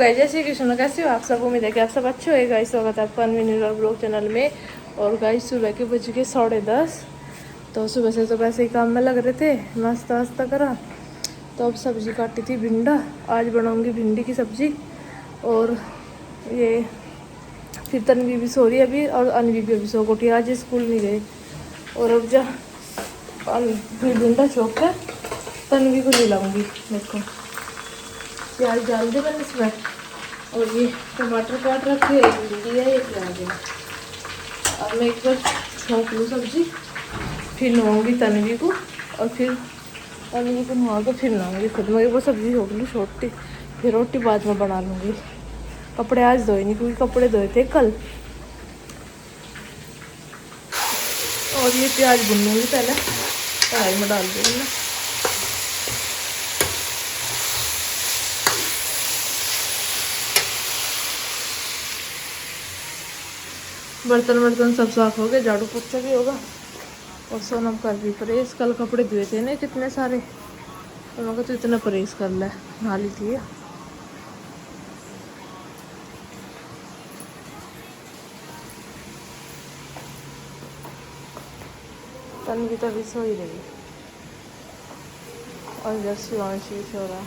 Guys जय श्री कृष्ण, कैसे हो आप सब? उम्मीद है कि आप सब अच्छे होएगा। इस वक्त आपका अनविन ब्लॉग चैनल में। और गाइस सुबह के बज के 10:30। तो सुबह से तो वैसे ही काम में लग रहे थे, नाश्ता वास्ता करा। तो अब सब्जी काटी थी भिंडा, आज बनाऊंगी भिंडी की सब्जी। और ये फिर तन्वी भी सो रही है अभी, और अनवी भी अभी सो उठी, आज स्कूल नहीं गए। और अब जा फिर भिंडा छोक कर तन्वी को दिलाऊंगी। देखो प्याज डाल दे मैंने इसमें, और ये टमाटर काट रखे, एक भिंडी है, एक प्याज है। अब मैं एक बार छोंक लूँ सब्जी, फिर नहाऊंगी तन्वी को, और फिर तन्वी को नहा के फिर नहाऊंगी खुद। मैं एक बार सब्जी छोंक लूँ छोटी, फिर रोटी बाद में बना लूँगी। कपड़े आज धोए नहीं क्योंकि कपड़े धोए थे कल। और ये प्याज भून लूँगी पहले, कढ़ाई में डाल दूँगी मैं। बर्तन सब साफ हो गए, झाड़ू पोछा भी होगा। और सोनम कर भी परहेज, कल कपड़े धुए थे ना कितने सारे, तो मैं तो इतना परहेज कर ले, नहा ली थी। तन्वी तो अभी सो ही रही, और इधर शिवांश भी सो रहा।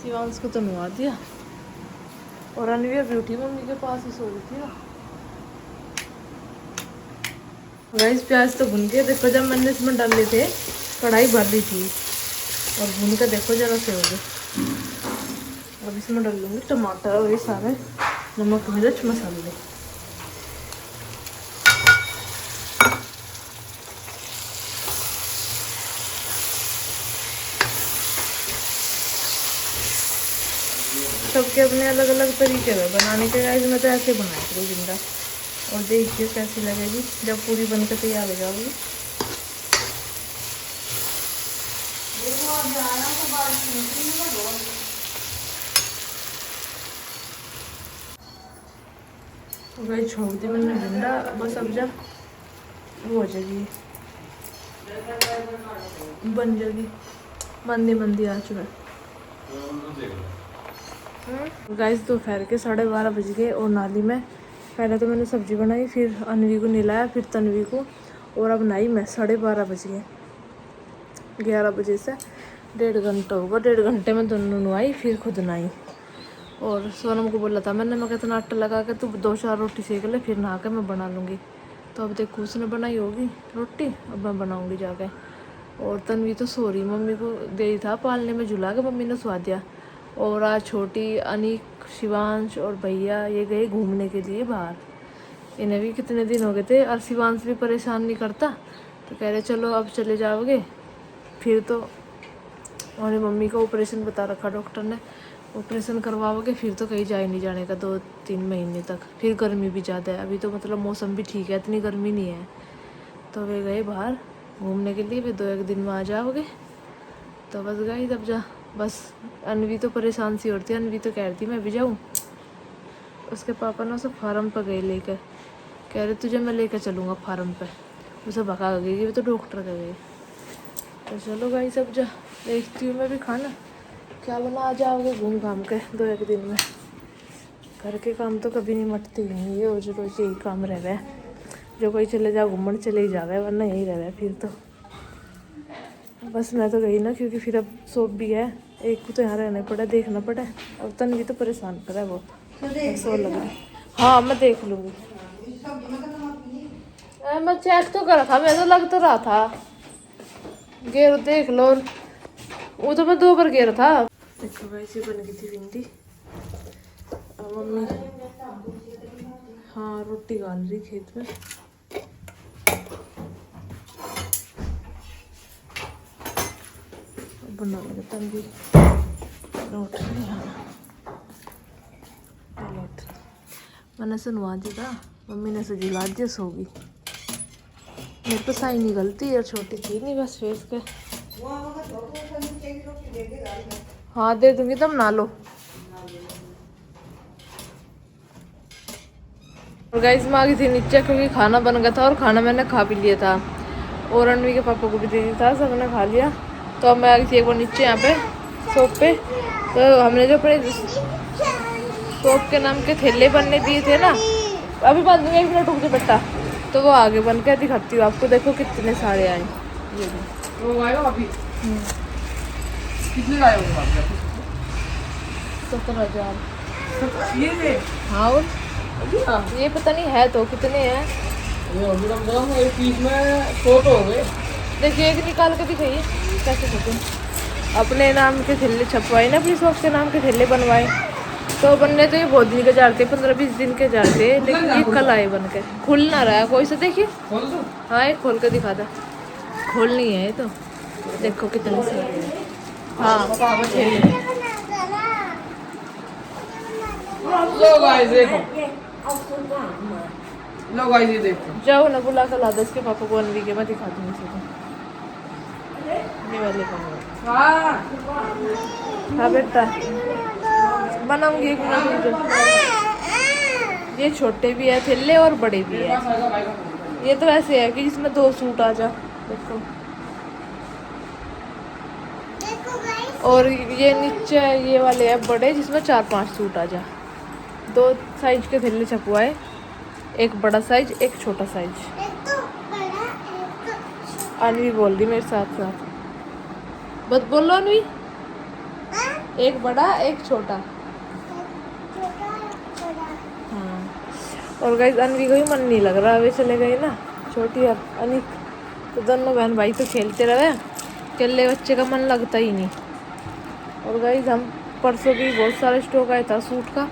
शिवांश को तो नुआ दिया, और अनवी अभी उठी मम्मी के पास ही सो रही थी ना। गाइस प्याज तो भून गए, देखो जब मैंने इसमें डाले थे कढ़ाई भर ली थी, और भून कर देखो जरा से हो गए। अब इसमें डाल लूँगी टमाटर और ये सारे नमक मिर्च मसाले। सबके अपने अलग अलग तरीके हैं बनाने के। गाइस मैं तो ऐसे बनाया करूँ भिंडा, और देखिए कैसी लगेगी जब पूरी बनकर तैयार हो जाएगी। गाइस छोड़ दी मैंने भिंडा, बस अब जब वो हो जाएगी बन जाएगी मंदी मंदी आंच में। गाइस दोपहर के 12:30 बज गए, और नाली में पहले तो मैंने सब्जी बनाई, फिर अनवी को नहलाया, फिर तन्वी को, और अब नहाई मैं। 12:30 बज गए, 11 बजे से 1.5 घंटा होगा। 1.5 घंटे में दोनों नहाई, फिर खुद नहाई। और सोनम को बोला था मैं कितना आटा लगा के तू 2-4 रोटी सेक ले, फिर नहा के मैं बना लूँगी। तो अब देखो उसने बनाई होगी रोटी, अब मैं बनाऊँगी जाके। और तन्वी तो सो रही, मम्मी को दे था पालने में झुला के, मम्मी ने सुला दिया। और आज छोटी, अनिक, शिवांश और भैया ये गए घूमने के लिए बाहर। इन्हें भी कितने दिन हो गए थे, और शिवांश भी परेशान नहीं करता, तो कह रहे चलो अब चले जाओगे। फिर तो हमारी मम्मी का ऑपरेशन बता रखा डॉक्टर ने, ऑपरेशन करवाओगे फिर तो कहीं जा ही नहीं जाने का 2-3 महीने तक। फिर गर्मी भी ज़्यादा है, अभी तो मतलब मौसम भी ठीक है, इतनी गर्मी नहीं है। तो वे गए बाहर घूमने के लिए, वे 2-1 दिन में आ जाओगे। तो बस गई तब जा, बस अनवी तो परेशान सी होती है। अनवी तो कह रही थी मैं भी जाऊँ, उसके पापा ना उसे फार्म पर गए लेकर, कह रहे तुझे मैं लेकर चलूँगा फार्म पे। उसे भगा गई, वो तो डॉक्टर का गए। तो चलो गाइस सब जा, देखती हूँ मैं भी खाना क्या बना। आ जाओगे घूम घाम के 2-1 दिन में। घर के काम तो कभी नहीं मटते ही नहीं, ये रोज रोज यही काम रह रहा है। जो कोई चले जाओ घूमन चले ही जा रहा है, वरना यही रह रहा है फिर तो। बस मैं तो गई ना, क्योंकि फिर अब सोप भी है, एक को तो यहाँ रहना पड़ा, देखना पड़ा। और तन्वी तो परेशान कर रहा है वो, सो लग रही। हाँ मैं देख लूँगी। मैं चेक तो करा था, मैं तो लग तो रहा था गेर, देख लो। वो तो मैं 2 बार गेर था। देखो वैसे बन गई थी भिंडी, और मम्मी हाँ रोटी गाल रही खेत में। बना लगे तंगी लौट रही है, लौट रही। मैंने सुनवा दी था, मम्मी ने सुझला दिया, सो गई। मेरे तो साई नहीं गलती यार, छोटी थी नहीं बस फेस के। हाँ दे दूंगी, तब ना लो। और गाइस मैं आ गई थी नीचे, क्योंकि खाना बन गया था, और खाना मैंने खा भी लिया था, और अनवी के पापा को भी दे दिया था, सबने खा लिया। तो अब मैं आ गई थी एक बार नीचे यहाँ पे शॉप पे। तो हमने जो अपने शॉप के नाम के थैले बनने दिए थे ना, अभी बन दूंगा, 1 मिनट रुक जा बेटा। तो वो आगे बन के दिखाती हूँ आपको, देखो कितने सारे आए। ये भी वो आएगा अभी। कितने लाए होंगे आप? 17,000। ये हाँ, और ये पता नहीं है तो कितने हैं। अभी कम से कम एक पीस में 100 तो होंगे। देखिए एक निकाल के दिखाइए कैसे छपे। अपने नाम के थैले छपवाए ना, अपनी शॉप के नाम के थैले बनवाए। तो बनने तो ये बहुत दिन के जा रहे थे, 15-20 दिन के जा रहे थे, लेकिन ये कल आए बन के। खुल ना रहा है कोई से, देखिए। खोल दो। हाँ, एक खोल के दिखा दे। खोल नहीं है ये तो, देखो कितने से। हाँ, थैले। लो गाइस देखो, लो गाइस ये देखो। जाओ ना, बुला कर ला दो इसके पापा को, अनवी के मैं दिखा दूँगी इसे तो। ये वाले का हाँ बेटा, बनाऊंगी 1 मिनट रुक जाओ। ये छोटे भी है थैले और बड़े भी है। ये तो ऐसे है कि जिसमें 2 सूट आ जा, देखो। और ये नीचे ये वाले है बड़े, जिसमें 4-5 सूट आ जा। 2 साइज के थैले छपवाए, एक बड़ा साइज, एक छोटा साइज। अनवी बोल रही मेरे साथ साथ, बस बोलो अनवी। एक बड़ा एक छोटा। हाँ, और गाइस अनवी को ही मन नहीं लग रहा, वे चले गए ना छोटी और अनिक, तो दोनों बहन भाई तो खेलते रहे, अकेले बच्चे का मन लगता ही नहीं। और गाइस हम परसों भी बहुत सारा स्टॉक आया था सूट का।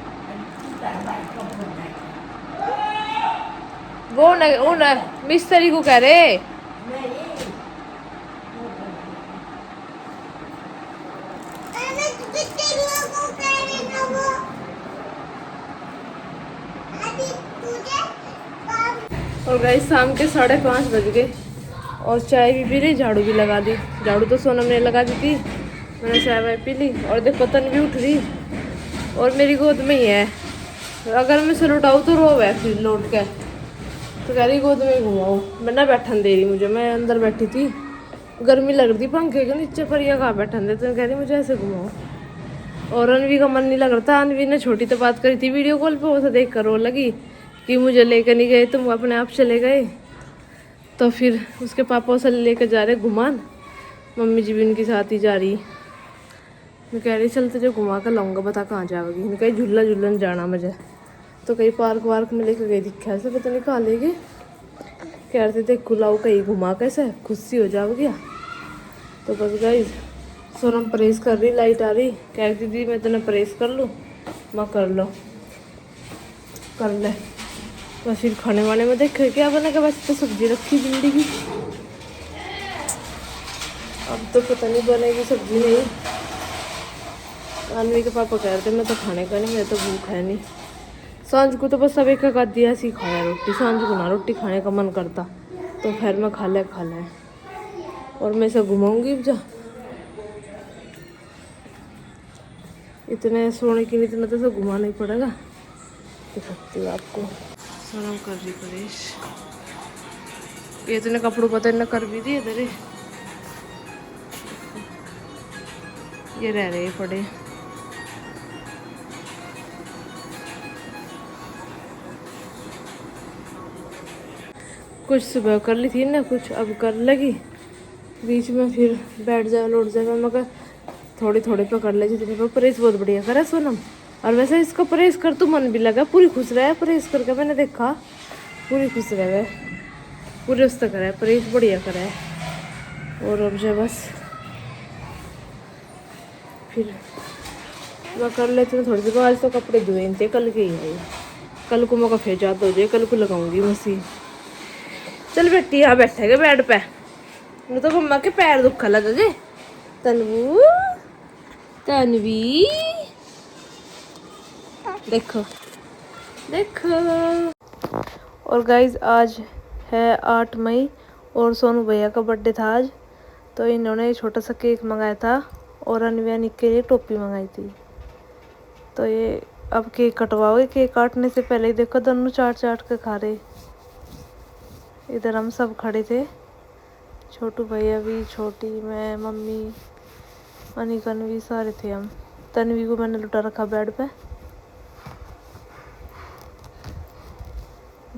वो न मिस्त्री को कह रहे और गाइस शाम के 5:30 बज गए और चाय भी पी ली, झाड़ू भी लगा दी। झाड़ू तो सोनम ने लगा दी थी, मैंने चाय वाय पी ली। और देखो तन भी उठ रही और मेरी गोद में ही है। अगर मैं से लौटाऊँ तो रो है, फिर लौट के तो कह रही गोद में घुमाओ। मैं ना बैठन दे रही मुझे, मैं अंदर बैठी थी, गर्मी लग रही थी पंखे के नीचे, पर यह कहाँ बैठन दे, तो कह रही मुझे ऐसे घुमाओ। और अनवी का मन नहीं लग रहा था। अनवी ने छोटी तो बात करी थी वीडियो कॉल पे, उसे देख कर रो लगी कि मुझे लेकर नहीं गए, तुम अपने आप चले गए। तो फिर उसके पापा उसे लेकर जा रहे घुमान, मम्मी जी भी उनके साथ ही जा रही। मैं कह रही चल तुझे घुमा कर लाऊंगा, बता कहाँ जाओगी। मैं कहीं झूला झूलन जाना मुझे, तो कहीं पार्क वार्क में लेकर गई दिखा से, पता नहीं कहाँ ले गए। कह रहे थे देख लाओ कहीं घुमा, कैसे खुशी हो जाओगी। तो बस गाइस सोनम प्रेस कर रही, लाइट आ रही, कह रही दीदी मैं तेने प्रेस कर लूँ, मैं कर लो, कर ले। बस फिर खाने वाने में देख क्या बना के, बस तो सब्जी रखी भिंडी की, अब तो पता नहीं बनेगी सब्जी नहीं। अनवी के पापा कह रहे थे मैं तो खाने का नहीं, मैं तो भूख है नहीं। सांझ को तो बस सब एक एक आधी ऐसी खाया रोटी, सांझ को ना रोटी खाने का मन करता, तो फिर मैं खा ले। और मैं इसे घुमाऊंगी जा, इतने सोने की नहीं, इतना तो सब घुमाना ही पड़ेगा। दिखाती हूँ आपको। सोनम कर रही परेश, ये इतने कपड़ों पता इतना कर भी दिए तेरे, ये रह रहे पड़े। कुछ सुबह कर ली थी ना, कुछ अब कर लगी, बीच में फिर बैठ जाए लौट जाए। मगर थोड़ी थोड़ी पकड़ ले जितने पर। परहेज बहुत बढ़िया करा सोनम, और वैसे इसका परहेज कर तो मन भी लगा, पूरी खुश रहा है परहेज करके, मैंने देखा पूरी खुश रहे, पूरे उस तक है परहेज बढ़िया करा है। और अब जो बस फिर मैं कर लेती हूँ थोड़ी सी। आज तो कपड़े धोए थे, कल के ही है, कल को मौका फिर जाता हो जाए, कल को लगाऊंगी मशीन। चल बेटी यहाँ बैठेगा बेड पे, मैं तो मम्मा के पैर दुखा लगा तुझे। तनवी देखो देखो। और गाइज आज है 8 मई और सोनू भैया का बर्थडे था आज, तो इन्होंने छोटा सा केक मंगाया था और अनविया के लिए टोपी मंगाई थी। तो ये अब केक कटवाओगे, केक काटने से पहले ही देखो दोनों चाट चाट के खा रहे। इधर हम सब खड़े थे, छोटू भैया भी, छोटी, मैं, मम्मी, अनिका अनवी सारे थे हम। तन्वी को मैंने लुटा रखा बेड पे,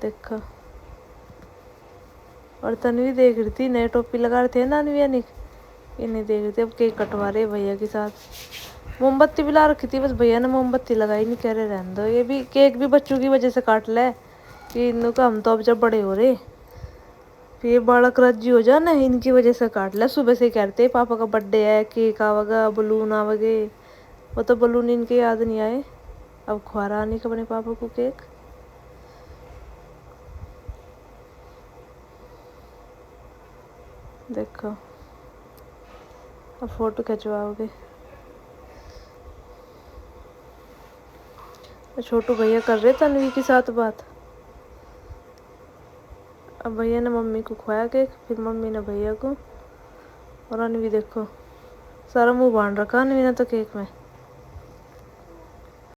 देखो। और तन्वी देख रही थी, नए टोपी लगा रहे थे ना अनवी अनिक, ये नहीं देख रही थी। अब केक कटवा रहे भैया के साथ। मोमबत्ती भी ला रखी थी, बस भैया ने मोमबत्ती लगाई नहीं, कह रहे रहने दो। ये भी केक भी बच्चों की वजह से काट ले कि इन का, हम तो अब जब बड़े हो रहे, फिर ये बालक राजी हो जाना, इनकी वजह से काट ले। सुबह से कहते पापा का बर्थडे है, केक आवेगा, बलून आवेगे। वो तो बलून इनके याद नहीं आए, अब खुआरा नहीं अपने पापा को केक। देखो अब फोटो खिंचवाओगे। छोटू भैया कर रहे तन्वी के साथ बात। अब भैया ने मम्मी को खुआया केक, फिर मम्मी ने भैया को। और अनवी देखो सारा मुंह बांध रखा अनवी ने तो केक में।